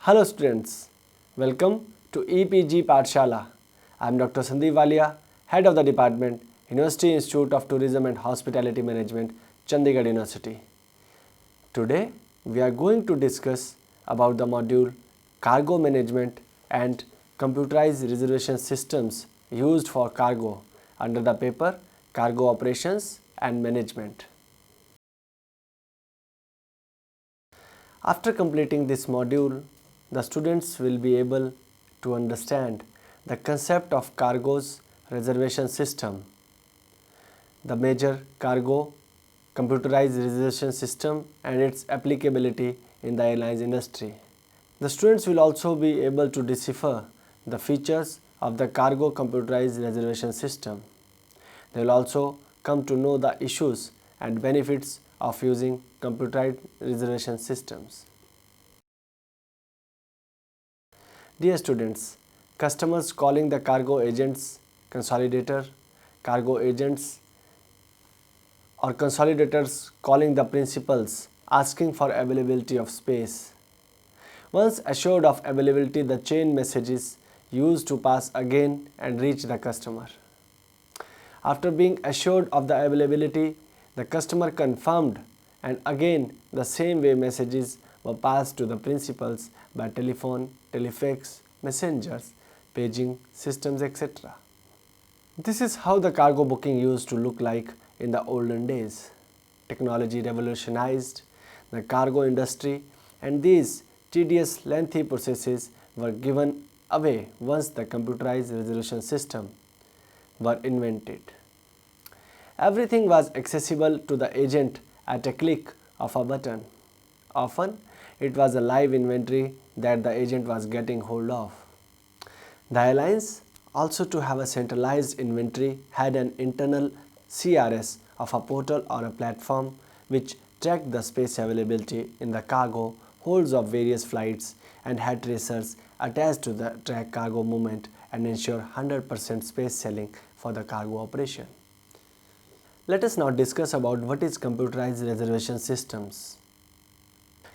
Hello students, welcome to EPG Pathshala. I am Dr. Sandeep Walia, Head of the Department, University Institute of Tourism and Hospitality Management, Chandigarh University. Today we are going to discuss about the module Cargo Management and Computerized Reservation Systems used for cargo under the paper Cargo Operations and Management. After completing this module, the students will be able to understand the concept of cargo's reservation system, the major cargo computerized reservation system and its applicability in the airlines industry. The students will also be able to decipher the features of the cargo computerized reservation system. They will also come to know the issues and benefits of using computerized reservation systems. Dear students, customers calling the cargo agents consolidator, cargo agents or consolidators calling the principals asking for availability of space. Once assured of availability, the chain message is used to pass again and reach the customer. After being assured of the availability, the customer confirmed and again the same way messages were passed to the principals by telephone, telefax, messengers, paging systems, etc. This is how the cargo booking used to look like in the olden days. Technology revolutionized the cargo industry and these tedious lengthy processes were given away once the computerized reservation system were invented. Everything was accessible to the agent at a click of a button. Often, it was a live inventory that the agent was getting hold of. The airlines, also to have a centralized inventory, had an internal CRS of a portal or a platform which tracked the space availability in the cargo holds of various flights and had tracers attached to the track cargo movement and ensure 100% space selling for the cargo operation. Let us now discuss about what is computerized reservation systems.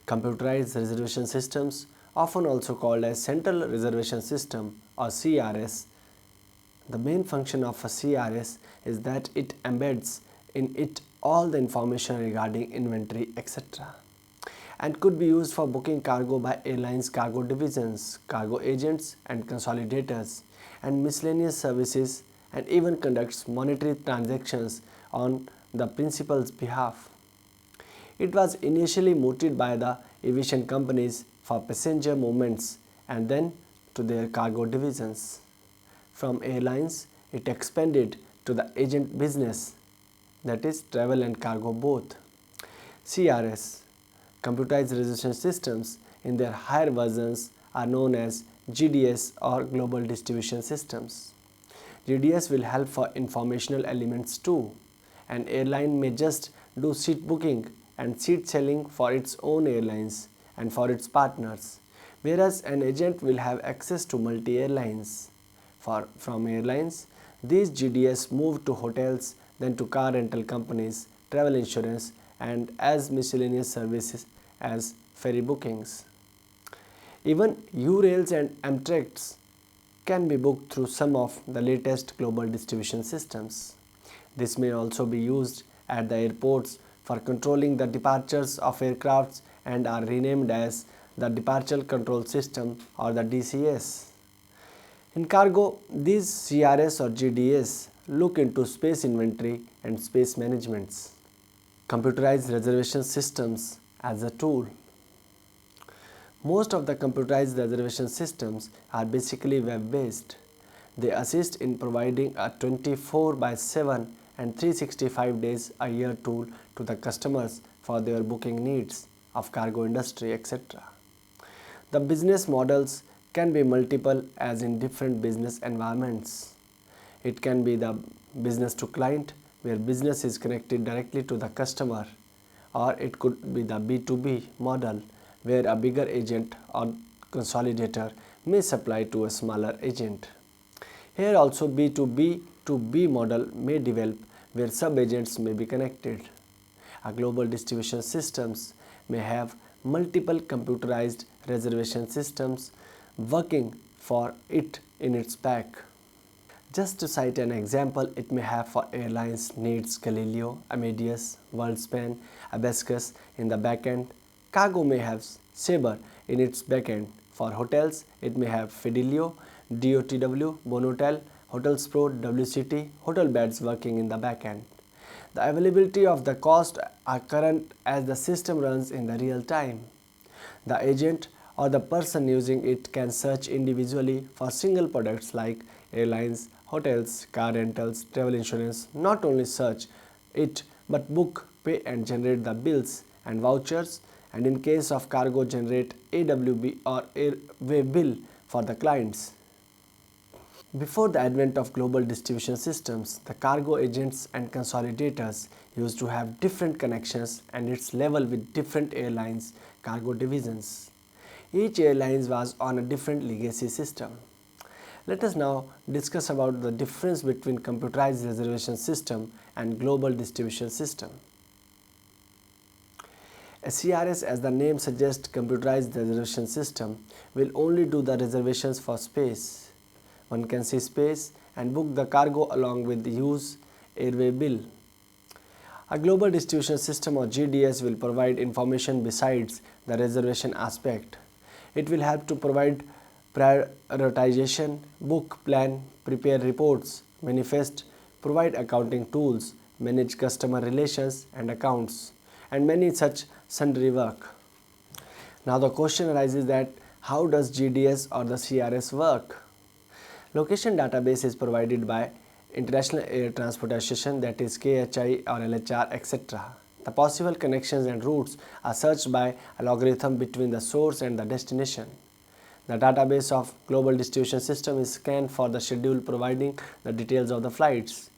Computerized reservation systems, often also called as Central Reservation System or CRS. The main function of a CRS is that it embeds in it all the information regarding inventory, etc. and could be used for booking cargo by airlines cargo divisions, cargo agents and consolidators and miscellaneous services and even conducts monetary transactions on the principal's behalf. It was initially mooted by the aviation companies for passenger movements and then to their cargo divisions. From airlines, it expanded to the agent business, that is travel and cargo both. CRS, computerized reservation systems, in their higher versions are known as GDS or Global Distribution Systems. GDS will help for informational elements too. An airline may just do seat booking and seat selling for its own airlines and for its partners, whereas an agent will have access to multi-airlines. From airlines, these GDS move to hotels, then to car rental companies, travel insurance, and as miscellaneous services as ferry bookings. Even U-Rails and Amtrak's can be booked through some of the latest global distribution systems. This may also be used at the airports for controlling the departures of aircrafts and are renamed as the Departure Control System or the DCS. In cargo, these CRS or GDS look into space inventory and space managements. Computerized reservation systems as a tool. Most of the computerized reservation systems are basically web-based. They assist in providing a 24/7 and 365 days a year tool to the customers for their booking needs of cargo industry, etc. The business models can be multiple as in different business environments. It can be the business to client where business is connected directly to the customer, or it could be the B2B model where a bigger agent or consolidator may supply to a smaller agent. Here also B2B to B model may develop where sub-agents may be connected. A global distribution systems may have multiple computerized reservation systems working for it in its back. Just to cite an example, it may have for airlines needs Galileo, Amadeus, WorldSpan, Abacus in the backend. Cargo may have Sabre in its backend. For hotels, it may have Fidelio, DOTW, Bonotel, Hotels Pro, WCT, hotel beds working in the backend. The availability of the cost are current as the system runs in the real time. The agent or the person using it can search individually for single products like airlines, hotels, car rentals, travel insurance. Not only search it but book, pay and generate the bills and vouchers, and in case of cargo generate AWB or airway bill for the clients. Before the advent of global distribution systems, the cargo agents and consolidators used to have different connections and its level with different airlines cargo divisions. Each airline was on a different legacy system. Let us now discuss about the difference between computerized reservation system and global distribution system. A CRS, as the name suggests, computerized reservation system, will only do the reservations for space. One can see space and book the cargo along with the use airway bill. A global distribution system or GDS will provide information besides the reservation aspect. It will help to provide prioritization, book, plan, prepare reports, manifest, provide accounting tools, manage customer relations and accounts, and many such sundry work. Now the question arises that how does GDS or the CRS work? Location database is provided by International Air Transport Association, that is KHI or LHR, etc. The possible connections and routes are searched by a logarithm between the source and the destination. The database of global distribution system is scanned for the schedule providing the details of the flights.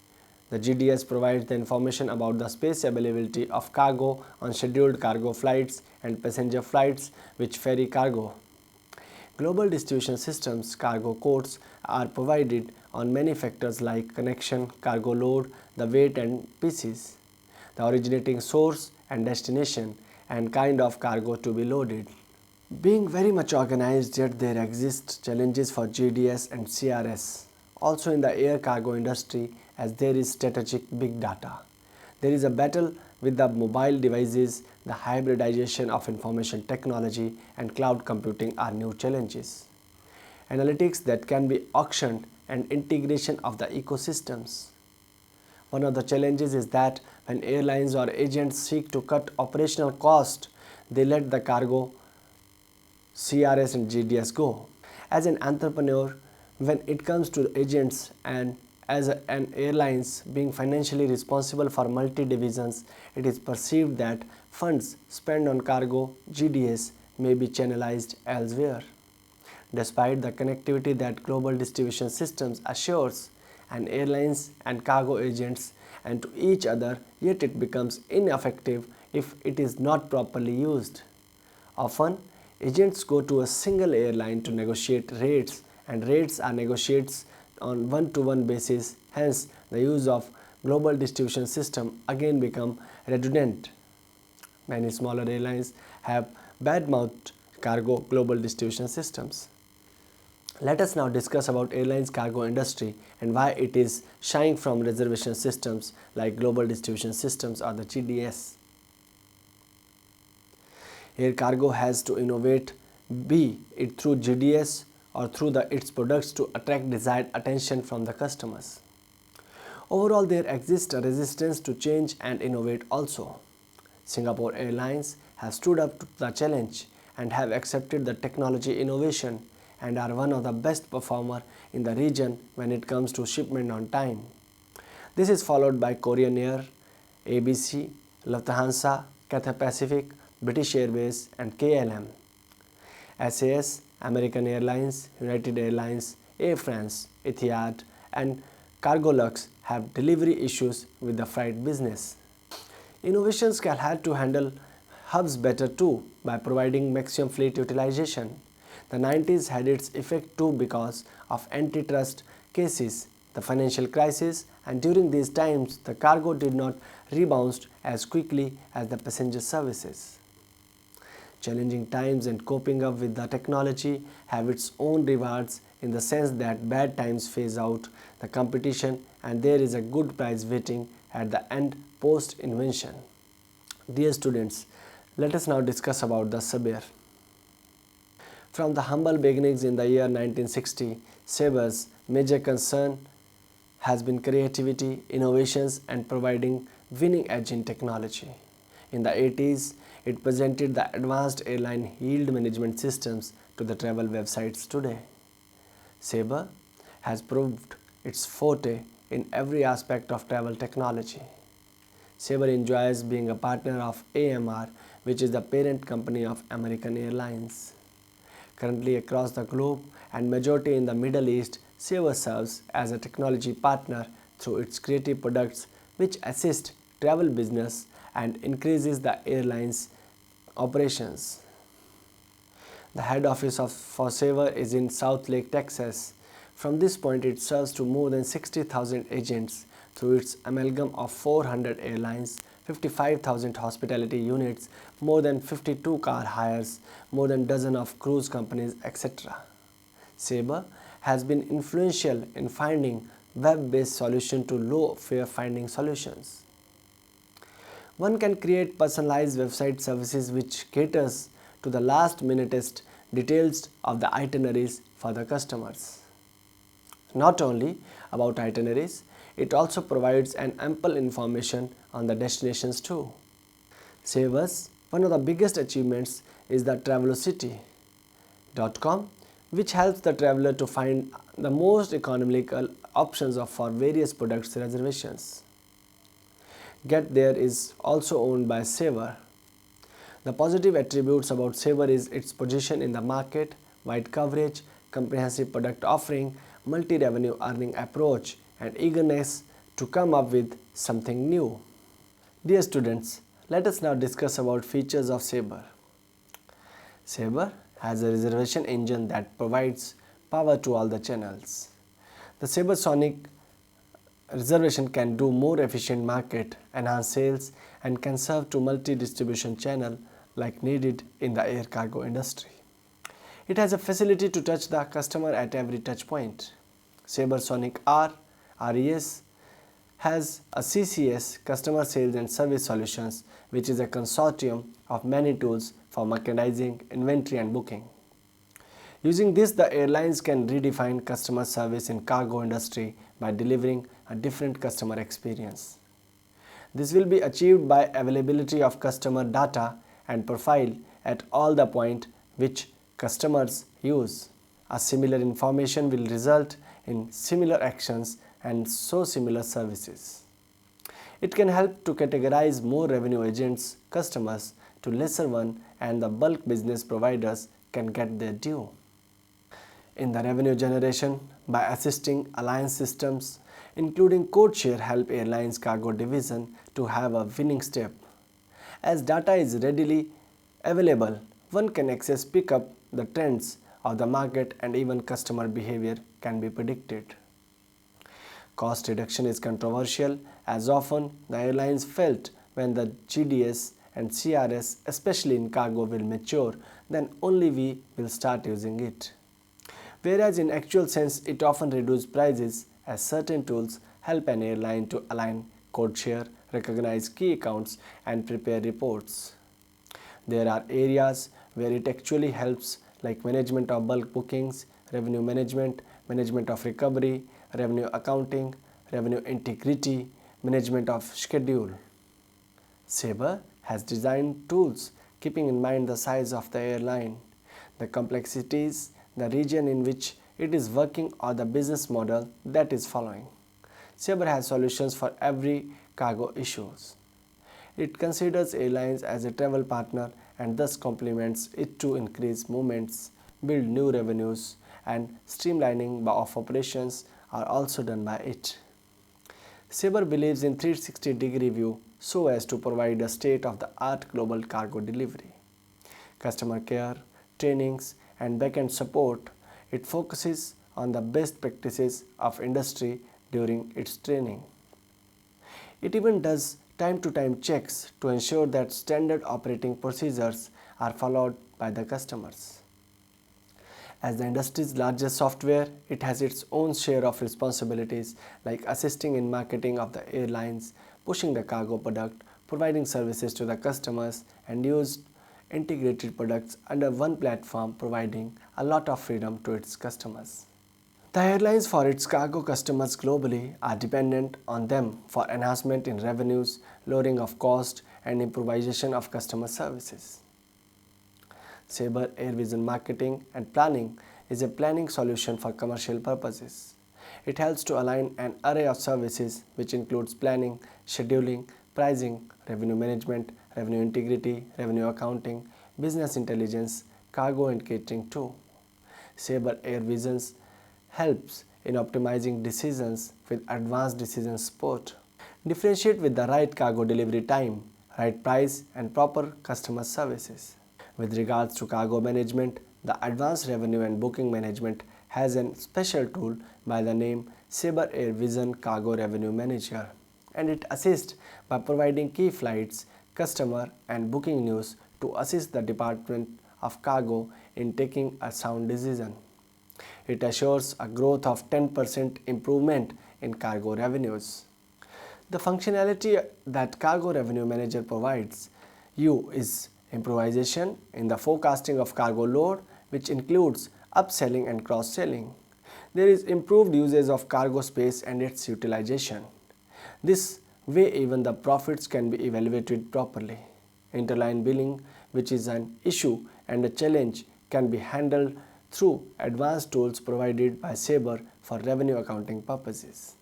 The GDS provides the information about the space availability of cargo on scheduled cargo flights and passenger flights which ferry cargo. Global distribution systems cargo codes are provided on many factors like connection, cargo load, the weight and pieces, the originating source and destination, and kind of cargo to be loaded. Being very much organized, yet there exist challenges for GDS and CRS. Also in the air cargo industry, as there is strategic big data. There is a battle with the mobile devices, the hybridization of information technology and cloud computing are new challenges. Analytics that can be auctioned and integration of the ecosystems. One of the challenges is that when airlines or agents seek to cut operational cost, they let the cargo, CRS and GDS go. As an entrepreneur, when it comes to agents and as an airlines being financially responsible for multi-divisions, it is perceived that funds spent on cargo GDS may be channelized elsewhere. Despite the connectivity that global distribution systems assures and airlines and cargo agents and to each other, yet it becomes ineffective if it is not properly used. Often, agents go to a single airline to negotiate rates and rates are negotiated on one-to-one basis. Hence, the use of global distribution system again become redundant. Many smaller airlines have bad-mouthed cargo global distribution systems. Let us now discuss about airlines cargo industry and why it is shying from reservation systems like global distribution systems or the GDS. Air cargo has to innovate, be it through GDS or through its products to attract desired attention from the customers. Overall, there exists a resistance to change and innovate also. Singapore Airlines have stood up to the challenge and have accepted the technology innovation and are one of the best performers in the region when it comes to shipment on time. This is followed by Korean Air, ABC, Lufthansa, Cathay Pacific, British Airways and KLM. SAS, American Airlines, United Airlines, Air France, Etihad and Cargolux have delivery issues with the freight business. Innovations can help to handle hubs better too by providing maximum fleet utilization. The 90s had its effect too because of antitrust cases, the financial crisis, and during these times the cargo did not rebound as quickly as the passenger services. Challenging times and coping up with the technology have its own rewards in the sense that bad times phase out the competition and there is a good prize waiting at the end post invention. Dear students, let us now discuss about the Sabir. From the humble beginnings in the year 1960, Saber's major concern has been creativity, innovations, and providing winning edge in technology. In the 80s, it presented the advanced airline yield management systems to the travel websites today. Sabre has proved its forte in every aspect of travel technology. Sabre enjoys being a partner of AMR, which is the parent company of American Airlines. Currently across the globe and majority in the Middle East, Sabre serves as a technology partner through its creative products which assist travel business and increases the airline's operations. The head office for Sabre is in South Lake, Texas. From this point, it serves to more than 60,000 agents through its amalgam of 400 airlines, 55,000 hospitality units, more than 52 car hires, more than dozen of cruise companies, etc. Sabre has been influential in finding web-based solutions to low-fare finding solutions. One can create personalized website services which caters to the last-minutest details of the itineraries for the customers. Not only about itineraries, it also provides an ample information on the destinations too. Sabre's one of the biggest achievements is the Travelocity.com, which helps the traveler to find the most economical options for various products reservations. Get There is also owned by Sabre. The positive attributes about Sabre is its position in the market, wide coverage, comprehensive product offering, multi-revenue earning approach, and eagerness to come up with something new. Dear students, let us now discuss about features of Sabre. Sabre has a reservation engine that provides power to all the channels. The Sabre Sonic reservation can do more efficient market, enhance sales, and can serve to multi-distribution channel like needed in the air cargo industry. It has a facility to touch the customer at every touch point. Sabre Sonic RES has a CCS, Customer Sales and Service Solutions, which is a consortium of many tools for merchandising, inventory and booking. Using this, the airlines can redefine customer service in cargo industry by delivering a different customer experience. This will be achieved by availability of customer data and profile at all the point which customers use. A similar information will result in similar actions and so similar services. It can help to categorize more revenue agents, customers to lesser one, and the bulk business providers can get their due. In the revenue generation, by assisting alliance systems, including codeshare help airlines cargo division to have a winning step. As data is readily available, one can access pick up the trends of the market and even customer behavior can be predicted. Cost reduction is controversial as often the airlines felt when the GDS and CRS, especially in cargo, will mature, then only we will start using it. Whereas in actual sense it often reduces prices as certain tools help an airline to align codeshare, recognize key accounts and prepare reports. There are areas where it actually helps like management of bulk bookings, revenue management, management of recovery, revenue accounting, revenue integrity, management of schedule. Sabre has designed tools keeping in mind the size of the airline, the complexities, the region in which it is working or the business model that is following. Sabre has solutions for every cargo issues. It considers airlines as a travel partner and thus complements it to increase movements, build new revenues, and streamlining of operations are also done by it. Sabre believes in 360-degree view so as to provide a state-of-the-art global cargo delivery. Customer care, trainings, and back-end support, it focuses on the best practices of industry during its training. It even does time-to-time checks to ensure that standard operating procedures are followed by the customers. As the industry's largest software, it has its own share of responsibilities like assisting in marketing of the airlines, pushing the cargo product, providing services to the customers, and used integrated products under one platform, providing a lot of freedom to its customers. The airlines for its cargo customers globally are dependent on them for enhancement in revenues, lowering of cost, and improvisation of customer services. Sabre Air Vision Marketing and Planning is a planning solution for commercial purposes. It helps to align an array of services which includes planning, scheduling, pricing, revenue management, revenue integrity, revenue accounting, business intelligence, cargo and catering too. Sabre Air Visions helps in optimizing decisions with advanced decision support. Differentiate with the right cargo delivery time, right price and proper customer services. With regards to cargo management, the Advanced Revenue and Booking Management has a special tool by the name Sabre Air Vision Cargo Revenue Manager, and it assists by providing key flights, customer and booking news to assist the Department of Cargo in taking a sound decision. It assures a growth of 10% improvement in cargo revenues. The functionality that Cargo Revenue Manager provides you is improvisation in the forecasting of cargo load, which includes upselling and cross-selling. There is improved usage of cargo space and its utilization. This way even the profits can be evaluated properly. Interline billing, which is an issue and a challenge, can be handled through advanced tools provided by Sabre for revenue accounting purposes.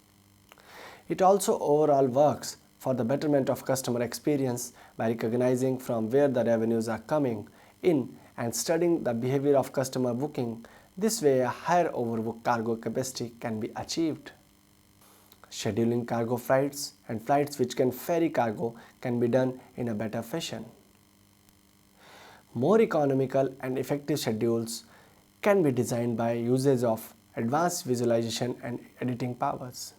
It also overall works for the betterment of customer experience by recognizing from where the revenues are coming in and studying the behavior of customer booking. This way a higher overbook cargo capacity can be achieved. Scheduling cargo flights and flights which can ferry cargo can be done in a better fashion. More economical and effective schedules can be designed by usage of advanced visualization and editing powers.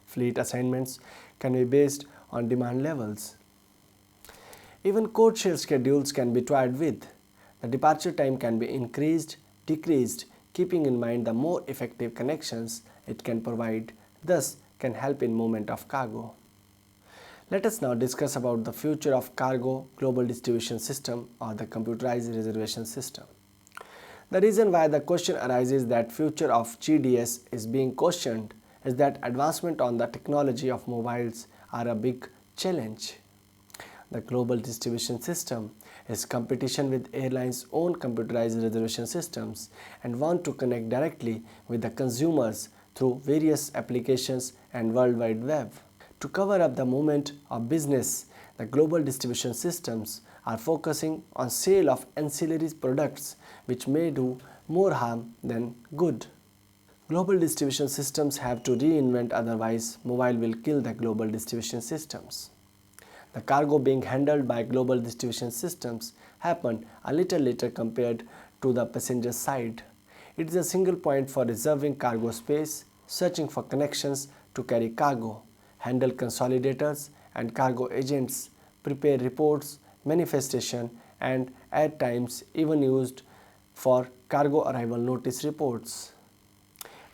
Fleet assignments can be based on demand levels. Even code share schedules can be toyed with. The departure time can be increased, decreased, keeping in mind the more effective connections it can provide, thus can help in movement of cargo. Let us now discuss about the future of cargo global distribution system or the computerized reservation system. The reason why the question arises that future of GDS is being questioned is that advancement on the technology of mobiles are a big challenge. The global distribution system is competition with airlines' own computerized reservation systems and want to connect directly with the consumers through various applications and World Wide Web. To cover up the movement of business, the global distribution systems are focusing on sale of ancillary products which may do more harm than good. Global distribution systems have to reinvent, otherwise mobile will kill the global distribution systems. The cargo being handled by global distribution systems happened a little later compared to the passenger side. It is a single point for reserving cargo space, searching for connections to carry cargo, handle consolidators and cargo agents, prepare reports, manifestation, and at times even used for cargo arrival notice reports.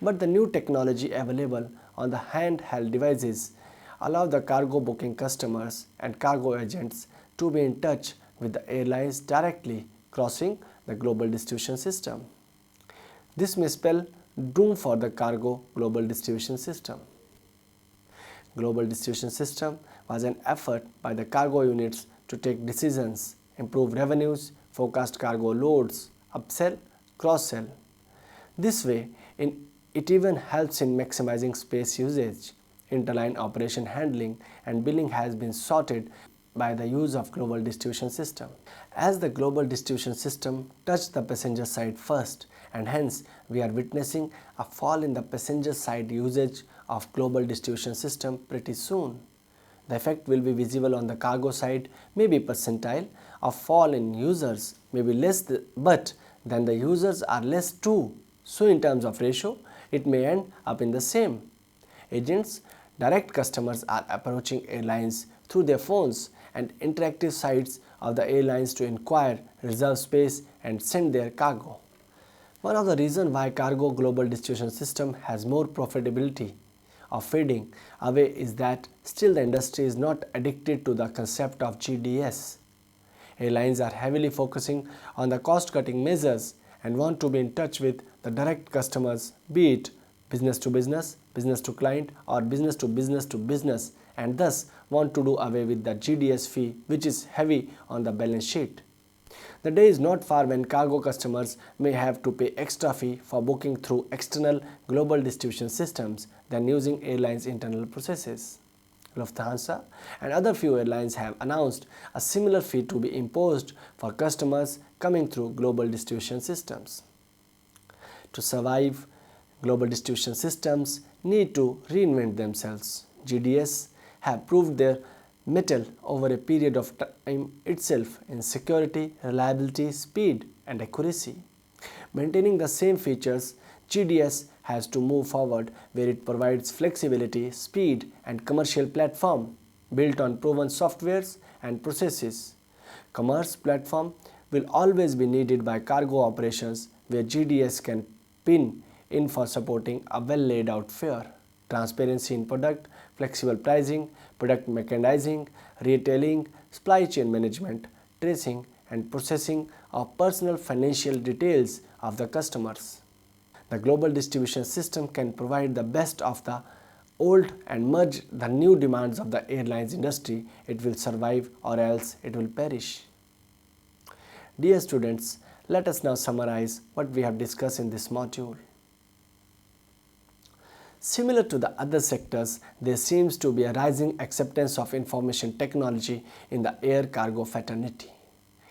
But the new technology available on the handheld devices allow the cargo booking customers and cargo agents to be in touch with the airlines directly, crossing the global distribution system. This may spell doom for the cargo global distribution system. Global distribution system was an effort by the cargo units to take decisions, improve revenues, forecast cargo loads, upsell, cross-sell. This way, it even helps in maximizing space usage. Interline operation handling and billing has been sorted by the use of global distribution system. As the global distribution system touched the passenger side first, and hence we are witnessing a fall in the passenger side usage of global distribution system pretty soon. The effect will be visible on the cargo side, may be percentile of fall in users, may be less, but then the users are less too. So in terms of ratio, it may end up in the same. Agents, direct customers are approaching airlines through their phones and interactive sites of the airlines to inquire, reserve space, and send their cargo. One of the reasons why cargo global distribution system has more profitability of fading away is that still the industry is not addicted to the concept of GDS. Airlines are heavily focusing on the cost-cutting measures and want to be in touch with the direct customers, be it business to client, or business to business, and thus want to do away with the GDS fee, which is heavy on the balance sheet. The day is not far when cargo customers may have to pay extra fee for booking through external global distribution systems than using airlines' internal processes. Lufthansa and other few airlines have announced a similar fee to be imposed for customers coming through global distribution systems. To survive, global distribution systems need to reinvent themselves. GDS have proved their mettle over a period of time itself in security, reliability, speed, and accuracy. Maintaining the same features, GDS has to move forward where it provides flexibility, speed, and commercial platform built on proven softwares and processes. Commerce platform will always be needed by cargo operations where GDS can pin in for supporting a well laid out fare. Transparency in product, flexible pricing, product mechanizing, retailing, supply chain management, tracing, and processing of personal financial details of the customers. The global distribution system can provide the best of the old and merge the new demands of the airlines industry. It will survive or else it will perish. Dear students, let us now summarize what we have discussed in this module. Similar to the other sectors, there seems to be a rising acceptance of information technology in the air cargo fraternity.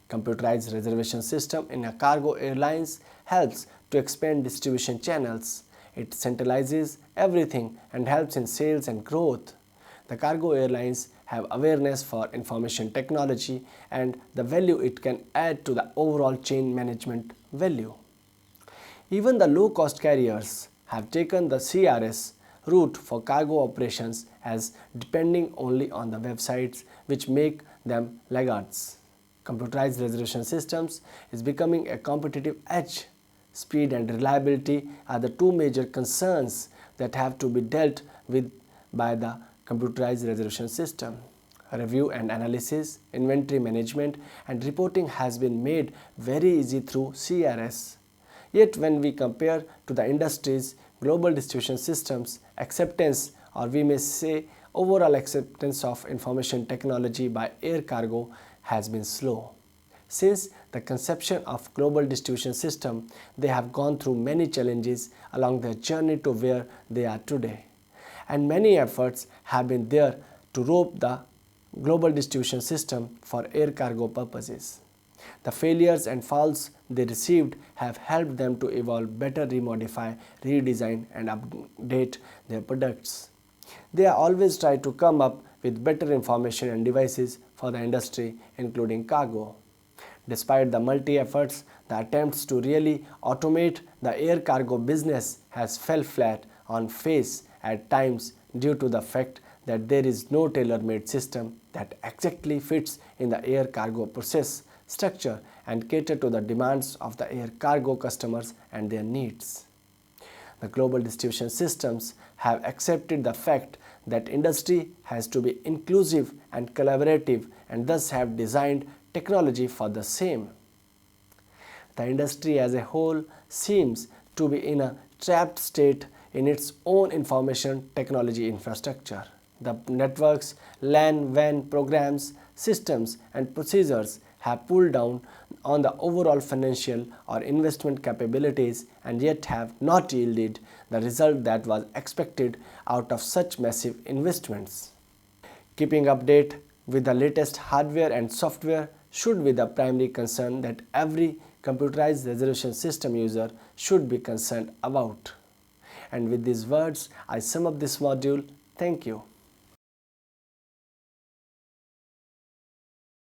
Computerized reservation system in a cargo airlines helps to expand distribution channels. It centralizes everything and helps in sales and growth. The cargo airlines have awareness for information technology and the value it can add to the overall chain management value. Even the low-cost carriers have taken the CRS route for cargo operations as depending only on the websites which make them laggards. Computerized reservation systems is becoming a competitive edge. Speed and reliability are the two major concerns that have to be dealt with by the computerized reservation system. Review and analysis, inventory management, and reporting has been made very easy through CRS. Yet when we compare to the industry's global distribution systems, acceptance, or we may say overall acceptance of information technology by air cargo has been slow. Since the conception of global distribution system, they have gone through many challenges along their journey to where they are today. And many efforts have been there to rope the global distribution system for air cargo purposes. The failures and faults they received have helped them to evolve, better remodify, redesign, and update their products. They are always try to come up with better information and devices for the industry, including cargo. Despite the multi-efforts, the attempts to really automate the air cargo business has fell flat on face at times due to the fact that there is no tailor-made system that exactly fits in the air cargo process, structure, and cater to the demands of the air cargo customers and their needs. The global distribution systems have accepted the fact that industry has to be inclusive and collaborative and thus have designed technology for the same. The industry as a whole seems to be in a trapped state in its own information technology infrastructure. The networks, LAN, WAN programs, systems, and procedures have pulled down on the overall financial or investment capabilities and yet have not yielded the result that was expected out of such massive investments. Keeping update with the latest hardware and software should be the primary concern that every computerized reservation system user should be concerned about. And with these words, I sum up this module. Thank you.